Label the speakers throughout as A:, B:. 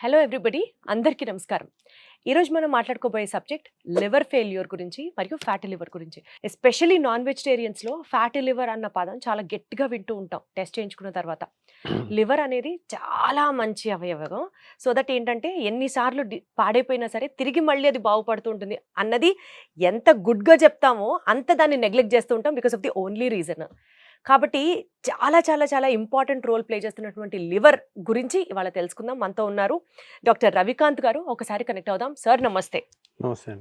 A: Hello everybody, అందరికీ నమస్కారం. ఈరోజు మనం మాట్లాడుకోబోయే సబ్జెక్ట్ లివర్ ఫెయిల్యూర్ గురించి మరియు ఫ్యాటీ లివర్ గురించి. ఎస్పెషల్లీ నాన్ వెజిటేరియన్స్లో ఫ్యాటీ లివర్ అన్న పదం చాలా గట్టిగా వింటూ ఉంటాం టెస్ట్ చేయించుకున్న తర్వాత. లివర్ అనేది చాలా మంచి అవయవం. సో దట్ ఏంటంటే ఎన్నిసార్లు పాడైపోయినా సరే తిరిగి మళ్ళీ అది బాగుపడుతూ ఉంటుంది అన్నది ఎంత గుడ్గా చెప్తామో అంత దాన్ని నెగ్లెక్ట్ చేస్తూ ఉంటాం because of the only reason. కాబట్టి చాలా చాలా చాలా ఇంపార్టెంట్ రోల్ ప్లే చేస్తున్నటువంటి లివర్ గురించి ఇవాళ తెలుసుకుందాం. మనతో ఉన్నారు డాక్టర్ రవికాంత్ గారు. ఒకసారి కనెక్ట్ అవుదాం. సార్ నమస్తే.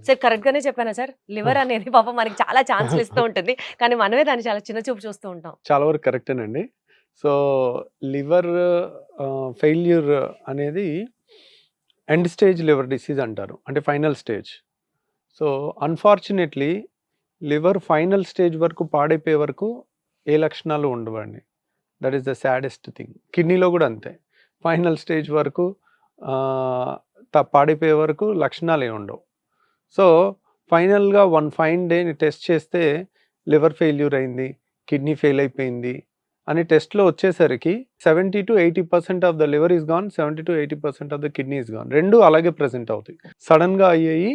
A: సార్ కరెక్ట్ గానే చెప్పానా సార్? లివర్ అనేది పాపం మనకి చాలా ఛాన్స్లు ఇస్తూ ఉంటుంది, కానీ మనమే దాన్ని చాలా చిన్న చూపు చూస్తూ ఉంటాం.
B: చాలా వరకు కరెక్టేనండి. సో లివర్ ఫెయిల్యూర్ అనేది ఎండ్ స్టేజ్ లివర్ డిసీజ్ అంటారు, అంటే final stage. So unfortunately liver final stage వరకు పాడైపోయే వరకు ఏ లక్షణాలు ఉండవండి. That is the saddest thing. కిడ్నీలో కూడా అంతే, ఫైనల్ స్టేజ్ వరకు పాడైపోయే వరకు లక్షణాలు ఏమి ఉండవు. సో ఫైనల్గా వన్ ఫైన్ డేని టెస్ట్ చేస్తే లివర్ ఫెయిల్యూర్ అయింది, కిడ్నీ ఫెయిల్ అయిపోయింది అని టెస్ట్లో వచ్చేసరికి 70 to 80% of the liver is gone, 70 to 80% of the kidney is gone. రెండు అలాగే ప్రజెంట్ అవుతాయి. సడన్గా అయ్యేవి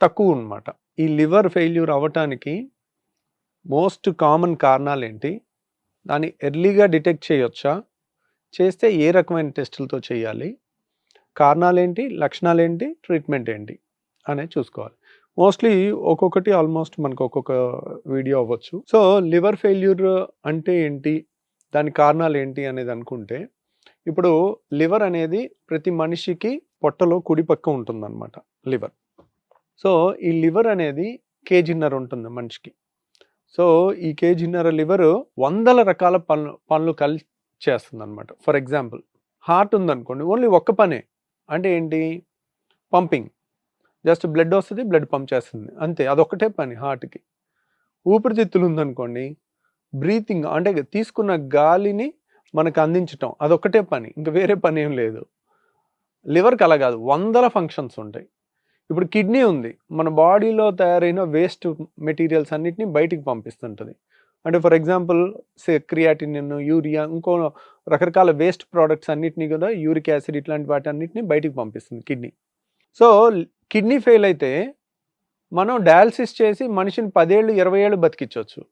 B: తక్కువ అనమాట. ఈ లివర్ ఫెయిల్యూర్ అవ్వటానికి మోస్ట్ కామన్ కారణాలు ఏంటి, దాన్ని ఎర్లీగా డిటెక్ట్ చేయొచ్చా, చేస్తే ఏ రకమైన టెస్టులతో చేయాలి, కారణాలు ఏంటి, లక్షణాలు ఏంటి, ట్రీట్మెంట్ ఏంటి అనేది చూసుకోవాలి. మోస్ట్లీ ఒక్కొక్కటి ఆల్మోస్ట్ మనకు ఒక్కొక్క వీడియో అవ్వచ్చు. సో లివర్ ఫెయిల్యూర్ అంటే ఏంటి, దాని కారణాలు ఏంటి అనేది అనుకుంటే, ఇప్పుడు లివర్ అనేది ప్రతి మనిషికి పొట్టలో కుడి పక్క ఉంటుందన్నమాట లివర్. సో ఈ లివర్ అనేది కేజీన్నర ఉంటుంది మనిషికి. సో ఈ కేజీన్నర లివర్ వందల రకాల పనులు కలిసి చేస్తుంది అనమాట. ఫర్ ఎగ్జాంపుల్ హార్ట్ ఉందనుకోండి, ఓన్లీ ఒక్క పనే, అంటే ఏంటి, పంపింగ్. జస్ట్ బ్లడ్ వస్తుంది, బ్లడ్ పంప్ చేస్తుంది, అంతే, అదొక్కటే పని హార్ట్కి. ఊపిరితిత్తులు ఉందనుకోండి, బ్రీతింగ్, అంటే తీసుకున్న గాలిని మనకు అందించటం, అదొక్కటే పని, ఇంకా వేరే పని ఏం లేదు. లివర్కి అలా కాదు, వందల ఫంక్షన్స్ ఉంటాయి. ఇప్పుడు కిడ్నీ ఉంది, మన బాడీలో తయారైన వేస్ట్ మెటీరియల్స్ అన్నిటిని బయటికి పంపిస్తుంటుంది. అంటే ఫర్ ఎగ్జాంపుల్ క్రియాటినిన్, యూరియా, ఇంకో రకరకాల వేస్ట్ ప్రోడక్ట్స్ అన్నిటినీ కూడా, యూరిక్ యాసిడ్, ఇట్లాంటి వాటి అన్నిటిని బయటికి పంపిస్తుంది కిడ్నీ. సో కిడ్నీ ఫెయిల్ అయితే మనం డయాలసిస్ చేసి మనిషిని 10 ఏళ్ళు 20 ఏళ్ళు బతికించవచ్చు.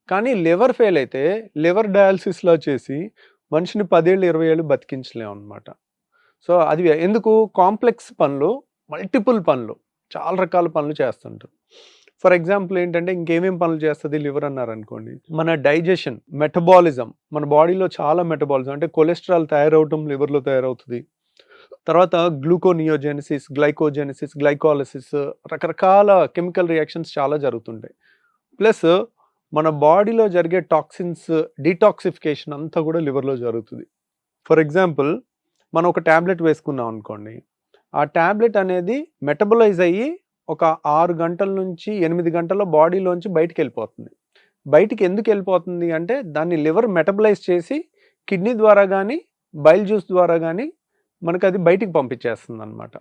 B: కానీ లివర్ ఫెయిల్ అయితే లివర్ డయాలసిస్లో చేసి మనిషిని 10 ఏళ్ళు 20 ఏళ్ళు బతికించలేము అనమాట. సో అది ఎందుకు, కాంప్లెక్స్ పనులు, మల్టిపుల్ పనులు, చాలా రకాల పనులు చేస్తుంటారు. ఫర్ ఎగ్జాంపుల్ ఏంటంటే, ఇంకేమేం పనులు చేస్తుంది లివర్ అన్నారనుకోండి, మన డైజెషన్, మెటబాలిజం, మన బాడీలో చాలా మెటబాలిజం, అంటే కొలెస్ట్రాల్ తయారవటం లివర్లో తయారవుతుంది. తర్వాత గ్లూకోనియోజెనిసిస్, గ్లైకోజెనిసిస్, గ్లైకాలసిస్, రకరకాల కెమికల్ రియాక్షన్స్ చాలా జరుగుతుంటాయి. ప్లస్ మన బాడీలో జరిగే టాక్సిన్స్ డీటాక్సిఫికేషన్ అంతా కూడా లివర్లో జరుగుతుంది. ఫర్ ఎగ్జాంపుల్ మనం ఒక ట్యాబ్లెట్ వేసుకున్నాం అనుకోండి, ఆ ట్యాబ్లెట్ అనేది మెటబలైజ్ అయ్యి ఒక 6 గంటల నుంచి 8 గంటల్లో బాడీలోంచి బయటికి వెళ్ళిపోతుంది. బయటికి ఎందుకు వెళ్ళిపోతుంది అంటే, దాన్ని లివర్ మెటబలైజ్ చేసి కిడ్నీ ద్వారా కానీ బైల్ జ్యూస్ ద్వారా కానీ మనకు అది బయటికి పంపించేస్తుంది అనమాట.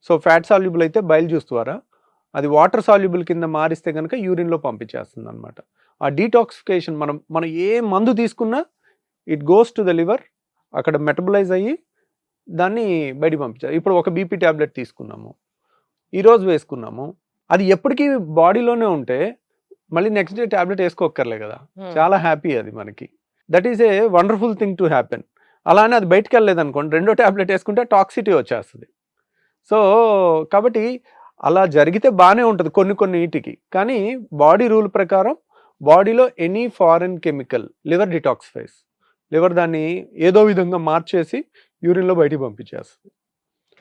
B: సో ఫ్యాట్ సాల్యుబుల్ అయితే బైల్ జ్యూస్ ద్వారా, అది వాటర్ సాల్యుబుల్ కింద మారిస్తే కనుక యూరిన్లో పంపించేస్తుంది అనమాట. ఆ డీటాక్సిఫికేషన్, మనం ఏ మందు తీసుకున్నా it goes to the liver, అక్కడ మెటబలైజ్ అయ్యి దాన్ని బయటికి పంపించారు. ఇప్పుడు ఒక బీపీ ట్యాబ్లెట్ తీసుకున్నాము, ఈరోజు వేసుకున్నాము, అది ఎప్పటికీ బాడీలోనే ఉంటే మళ్ళీ నెక్స్ట్ డే ట్యాబ్లెట్ వేసుకోక్కర్లే కదా, చాలా హ్యాపీ అది మనకి. That is a wonderful thing to happen. అలానే అది బయటికి వెళ్ళలేదు అనుకోండి, రెండో ట్యాబ్లెట్ వేసుకుంటే టాక్సిటీ వచ్చేస్తుంది. సో కాబట్టి అలా జరిగితే బాగానే ఉంటుంది కొన్ని వీటికి, కానీ బాడీ రూల్ ప్రకారం బాడీలో any foreign chemical liver detoxifies, liver దాన్ని ఏదో విధంగా మార్చేసి యూరిన్లో బయటికి పంపించేస్తుంది.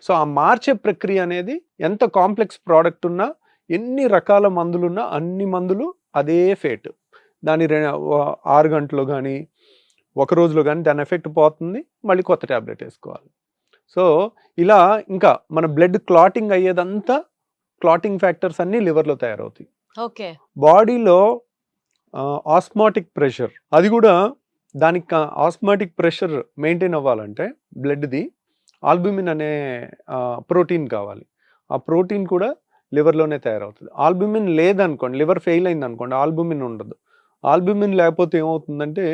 B: సో ఆ మార్చే ప్రక్రియ అనేది ఎంత కాంప్లెక్స్ ప్రోడక్ట్ ఉన్నా, ఎన్ని రకాల మందులున్నా, అన్ని మందులు అదే ఫేట్, దాని 6 గంటలో కానీ 1 రోజులో కానీ దాని ఎఫెక్ట్ పోతుంది, మళ్ళీ కొత్త ట్యాబ్లెట్ వేసుకోవాలి. సో ఇలా ఇంకా మన బ్లడ్ క్లాటింగ్ అయ్యేదంతా, క్లాటింగ్ ఫ్యాక్టర్స్ అన్నీ లివర్లో తయారవుతాయి.
A: ఓకే.
B: బాడీలో ఆస్మాటిక్ ప్రెషర్, అది కూడా దానికి ఆస్మాటిక్ ప్రెషర్ మెయింటైన్ అవ్వాలంటే బ్లడ్ది ఆల్బుమిన్ అనే ప్రోటీన్ కావాలి. ఆ ప్రోటీన్ కూడా లివర్లోనే తయారవుతుంది. ఆల్బుమిన్ లేదనుకోండి, లివర్ ఫెయిల్ అయింది అనుకోండి, ఆల్బుమిన్ ఉండదు. ఆల్బుమిన్ లేకపోతే ఏమవుతుందంటే,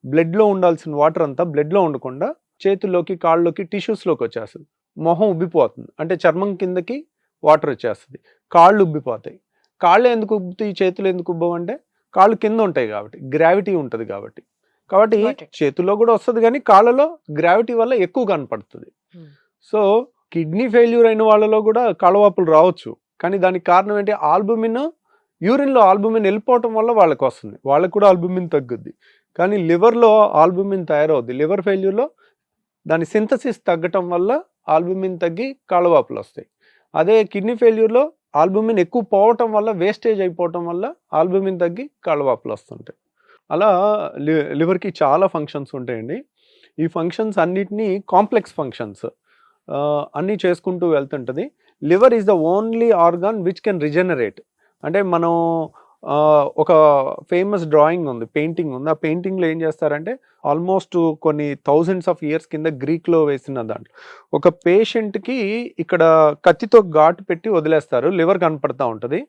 B: బ్లడ్లో ఉండాల్సిన వాటర్ అంతా బ్లడ్లో ఉండకుండా చేతుల్లోకి కాళ్ళలోకి టిష్యూస్లోకి వచ్చేస్తుంది. మొహం ఉబ్బిపోతుంది, అంటే చర్మం కిందకి వాటర్ వచ్చేస్తుంది, కాళ్ళు ఉబ్బిపోతాయి. కాళ్ళు ఎందుకు ఉబ్బుతాయి, చేతులు ఎందుకు ఉబ్బవు అంటే కాళ్ళు కింద ఉంటాయి కాబట్టి, గ్రావిటీ ఉంటుంది కాబట్టి. కాబట్టి
A: Got it.
B: చేతుల్లో కూడా వస్తుంది కానీ కాళ్ళలో గ్రావిటీ వల్ల ఎక్కువ కనపడుతుంది.
A: Hmm.
B: సో కిడ్నీ ఫెయిల్యూర్ అయిన వాళ్ళలో కూడా కాళ్ళవాపులు రావచ్చు, కానీ దానికి కారణం ఏంటి, ఆల్బుమిన్, యూరిన్లో ఆల్బుమిన్ వెళ్ళిపోవటం వల్ల వాళ్ళకి వస్తుంది, వాళ్ళకి కూడా ఆల్బుమిన్ తగ్గుద్ది. కానీ లివర్లో ఆల్బుమిన్ తయారవుద్ది. లివర్ ఫెయిల్యూర్లో దాని సింథసిస్ తగ్గటం వల్ల ఆల్బుమిన్ తగ్గి కాళ్ళవాపులు వస్తాయి. అదే కిడ్నీ ఫెయిల్యూర్లో ఆల్బుమిన్ ఎక్కువ పోవటం వల్ల, వేస్టేజ్ అయిపోవటం వల్ల ఆల్బుమిన్ తగ్గి కాళ్ళవాపులు వస్తుంటాయి. అలా లివర్కి చాలా ఫంక్షన్స్ ఉంటాయండి. ఈ ఫంక్షన్స్ అన్నిటినీ కాంప్లెక్స్ ఫంక్షన్స్ అన్నీ చేసుకుంటూ వెళ్తుంటుంది. Liver is the only organ which can regenerate. అంటే మనం ఒక ఫేమస్ డ్రాయింగ్ ఉంది, పెయింటింగ్ ఉంది. ఆ పెయింటింగ్లో ఏం చేస్తారంటే ఆల్మోస్ట్ కొన్ని థౌజండ్స్ ఆఫ్ ఇయర్స్ కింద గ్రీక్లో వేసిన దాంట్లో ఒక పేషెంట్కి ఇక్కడ కత్తితో ఘాటు పెట్టి వదిలేస్తారు, లివర్ కనపడతా ఉంటుంది.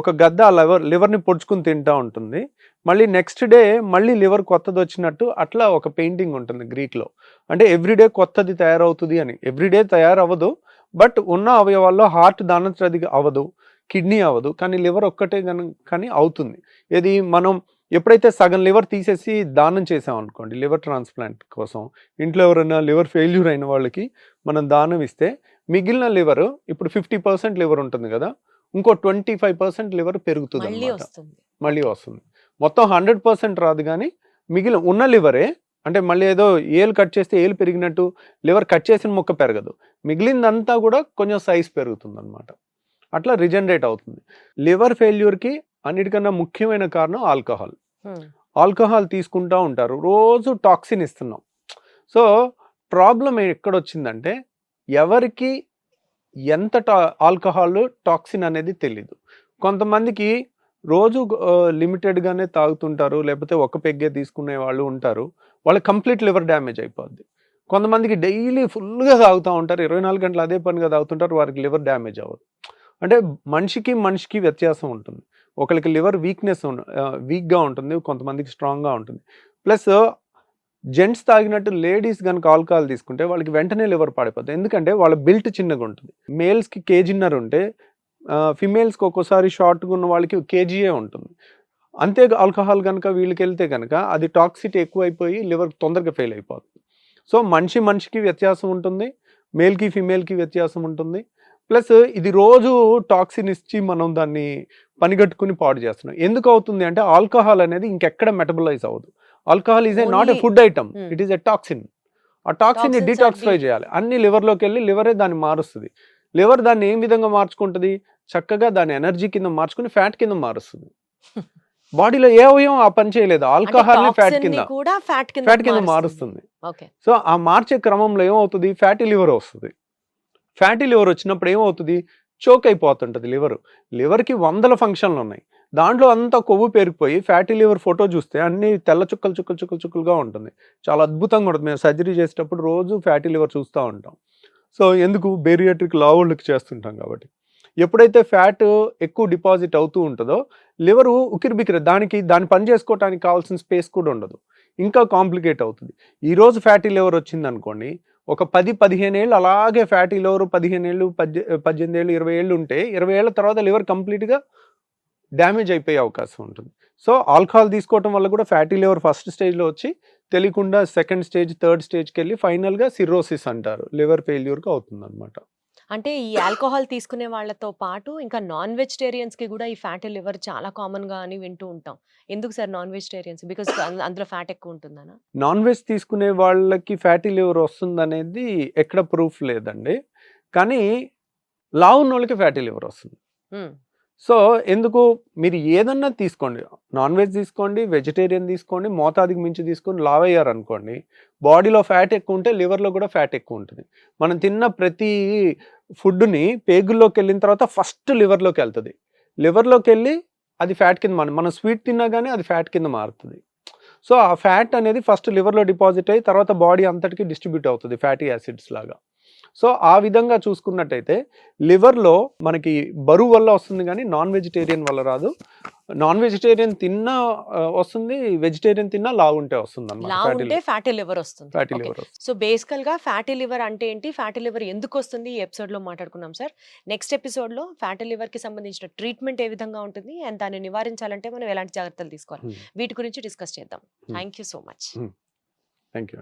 B: ఒక గద్ద ఆ లివర్ని పొడుచుకుని తింటూ ఉంటుంది. మళ్ళీ నెక్స్ట్ డే మళ్ళీ లివర్ కొత్తది వచ్చినట్టు అట్లా ఒక పెయింటింగ్ ఉంటుంది గ్రీక్లో. అంటే ఎవ్రీడే కొత్తది తయారవుతుంది అని. ఎవ్రీడే తయారవ్వదు, బట్ ఉన్న అవయవాల్లో హార్ట్ దానంతది అవ్వదు, కిడ్నీ అవ్వదు, కానీ లివర్ ఒక్కటే కానీ అవుతుంది. ఇది మనం ఎప్పుడైతే సగం లివర్ తీసేసి దానం చేసాం అనుకోండి, లివర్ ట్రాన్స్ప్లాంట్ కోసం, ఇంట్లో ఎవరైనా లివర్ ఫెయిల్యూర్ అయిన వాళ్ళకి మనం దానం ఇస్తే మిగిలిన లివర్, ఇప్పుడు 50% లివర్ ఉంటుంది కదా, ఇంకో 25% లివర్ పెరుగుతుంది అన్నమాట, మళ్ళీ వస్తుంది. మొత్తం 100% రాదు, కానీ మిగిలిన ఉన్న లివరే, అంటే మళ్ళీ ఏదో ఏలు కట్ చేస్తే ఏలు పెరిగినట్టు లివర్ కట్ చేసిన మొక్క పెరగదు, మిగిలిందంతా కూడా కొంచెం సైజ్ పెరుగుతుంది అనమాట. అట్లా రిజనరేట్ అవుతుంది. లివర్ ఫెయిల్యూర్కి అన్నిటికన్నా ముఖ్యమైన కారణం ఆల్కహాల్. ఆల్కహాల్ తీసుకుంటూ ఉంటారు, రోజు టాక్సిన్ ఇస్తున్నాం. సో ప్రాబ్లం ఎక్కడొచ్చిందంటే ఎవరికి ఎంత ఆల్కహాల్ టాక్సిన్ అనేది తెలీదు. కొంతమందికి రోజు లిమిటెడ్గానే తాగుతుంటారు, లేకపోతే ఒక పెగ్గే తీసుకునే వాళ్ళు ఉంటారు, వాళ్ళకి కంప్లీట్ లివర్ డ్యామేజ్ అయిపోద్ది. కొంతమందికి డైలీ ఫుల్గా తాగుతూ ఉంటారు, 24 గంటలు అదే పనిగా తాగుతుంటారు, వారికి లివర్ డ్యామేజ్ అవ్వదు. అంటే మనిషికి వ్యత్యాసం ఉంటుంది. ఒకరికి లివర్ వీక్గా ఉంటుంది, కొంతమందికి స్ట్రాంగ్గా ఉంటుంది. ప్లస్ జెంట్స్ తాగినట్టు లేడీస్ కనుక ఆల్కహాల్ తీసుకుంటే వాళ్ళకి వెంటనే లివర్ పాడైపోతుంది, ఎందుకంటే వాళ్ళ బిల్ట్ చిన్నగా ఉంటుంది. మేల్స్కి 1.5 kg ఉంటే ఫిమేల్స్కి ఒక్కోసారి షార్ట్గా ఉన్న వాళ్ళకి 1 kg ఉంటుంది. అంతే ఆల్కహాల్ కనుక వీళ్ళకి వెళ్తే కనుక అది టాక్సిటీ ఎక్కువైపోయి లివర్ తొందరగా ఫెయిల్ అయిపోతుంది. సో మనిషికి వ్యత్యాసం ఉంటుంది, మేల్కి ఫిమేల్కి వ్యత్యాసం ఉంటుంది. ప్లస్ ఇది రోజు టాక్సిన్ ఇచ్చి మనం దాన్ని పనిగట్టుకుని పాడు చేస్తున్నాం. ఎందుకు అవుతుంది అంటే ఆల్కహాల్ అనేది ఇంకెక్కడ మెటబలైజ్ అవ్వదు. Alcohol is not a food item, it is a toxin. ఆ టాక్సిన్ ని డిటాక్సిఫై చేయాలి, అన్ని లివర్లోకి వెళ్ళి లివరే దాన్ని మారుస్తుంది. లివర్ దాన్ని ఏం విధంగా మార్చుకుంటుంది, చక్కగా దాని ఎనర్జీ కింద మార్చుకుని ఫ్యాట్ కింద మారుస్తుంది. బాడీలో ఏ అవయవం ఆ పని చేయలేదు, ఆల్కహాల్ ని ఫ్యాట్ కింద మారుస్తుంది. సో ఆ మార్చే క్రమంలో ఏమవుతుంది, ఫ్యాటీ లివర్ వస్తుంది. ఫ్యాటీ లివర్ వచ్చినప్పుడు ఏమవుతుంది, చోక్ అయిపోతుంటుంది లివర్కి 100 ఫంక్షన్లు ఉన్నాయి, దాంట్లో అంతా కొవ్వు పేరుకుపోయి ఫ్యాటీ లివర్ ఫోటో చూస్తే అన్ని తెల్ల చుక్కలుగా ఉంటుంది, చాలా అద్భుతంగా ఉంటుంది. మేము సర్జరీ చేసేటప్పుడు రోజు ఫ్యాటీ లివర్ చూస్తూ ఉంటాం. సో ఎందుకు, బేరియాట్రిక్ లావుళ్ళకి చేస్తుంటాం కాబట్టి. ఎప్పుడైతే ఫ్యాట్ ఎక్కువ డిపాజిట్ అవుతూ ఉంటుందో లివరు ఉక్కిరిబిక్కిరి, దాని పని చేసుకోవడానికి కావాల్సిన స్పేస్ కూడా ఉండదు, ఇంకా కాంప్లికేట్ అవుతుంది. ఈరోజు ఫ్యాటీ లివర్ వచ్చింది అనుకోండి, ఒక 10-15 ఏళ్ళు అలాగే ఫ్యాటీ లివర్, 15 ఏళ్ళు 18 ఏళ్ళు 20 ఏళ్ళు ఉంటే 20 ఏళ్ళ తర్వాత లివర్ కంప్లీట్గా డ్యామేజ్ అయిపోయే అవకాశం ఉంటుంది. సో ఆల్కహాల్ తీసుకోవటం వల్ల కూడా ఫ్యాటీ లివర్ ఫస్ట్ స్టేజ్లో వచ్చి తెలియకుండా సెకండ్ స్టేజ్, థర్డ్ స్టేజ్కి వెళ్ళి ఫైనల్గా సిర్రోసిస్ అంటారు, లివర్ ఫెయిల్యూర్గా అవుతుంది అనమాట.
A: అంటే ఈ ఆల్కహాల్ తీసుకునే వాళ్ళతో పాటు ఇంకా నాన్ వెజిటేరియన్స్కి కూడా ఈ ఫ్యాటీ లివర్ చాలా కామన్గా అని వింటూ ఉంటాం. ఎందుకు సార్ నాన్ వెజిటేరియన్స్, బికాస్ అందులో ఫ్యాట్ ఎక్కువ ఉంటుందనా?
B: నాన్ వెజ్ తీసుకునే వాళ్ళకి ఫ్యాటీ లివర్ వస్తుంది అనేది ఎక్కడ ప్రూఫ్ లేదండి, కానీ లావు ఉన్న వాళ్ళకి ఫ్యాటీ లివర్ వస్తుంది. సో ఎందుకు, మీరు ఏదన్నా తీసుకోండి, నాన్ వెజ్ తీసుకోండి, వెజిటేరియన్ తీసుకోండి, మోతాదుకి మించి తీసుకొని లావ్ అయ్యారు అనుకోండి, బాడీలో ఫ్యాట్ ఎక్కువ ఉంటే లివర్లో కూడా ఫ్యాట్ ఎక్కువ ఉంటుంది. మనం తిన్న ప్రతి ఫుడ్ని పేగుల్లోకి వెళ్ళిన తర్వాత ఫస్ట్ లివర్లోకి వెళ్తుంది, లివర్లోకి వెళ్ళి అది ఫ్యాట్ కింద మనం స్వీట్ తిన్నా కానీ అది ఫ్యాట్ కింద మారుతుంది. సో ఆ ఫ్యాట్ అనేది ఫస్ట్ లివర్లో డిపాజిట్ అయ్యి తర్వాత బాడీ అంతటికి డిస్ట్రిబ్యూట్ అవుతుంది ఫ్యాటీ యాసిడ్స్ లాగా. సో ఆ విధంగా చూసుకున్నట్టయితే లివర్లో మనకి బరువు వల్ల వస్తుంది కానీ నాన్ వెజిటేరియన్ వల్ల రాదు. నాన్ వెజిటేరియన్ తిన్నా వస్తుంది, వెజిటేరియన్ తిన్నా లావుంటే వస్తుంది
A: లావు ఉంటే
B: అన్నమాట.
A: ఫ్యాటీ లివర్ వస్తుంది.
B: Fatty
A: Okay.
B: లివర్
A: సో బేసికల్ గా ఫ్యాటీ లివర్ అంటే ఏంటి, ఫ్యాటీ లివర్ ఎందుకు వస్తుంది, ఈ ఎపిసోడ్ లో మాట్లాడుకున్నాం సార్. నెక్స్ట్ ఎపిసోడ్ లో ఫ్యాటీ లివర్ కి సంబంధించిన ట్రీట్మెంట్ ఏ విధంగా ఉంటుంది అండ్ దాన్ని నివారించాలంటే మనం ఎలాంటి జాగ్రత్తలు తీసుకోవాలి, వీటి గురించి డిస్కస్ చేద్దాం. Thank you so much.
B: Thank you.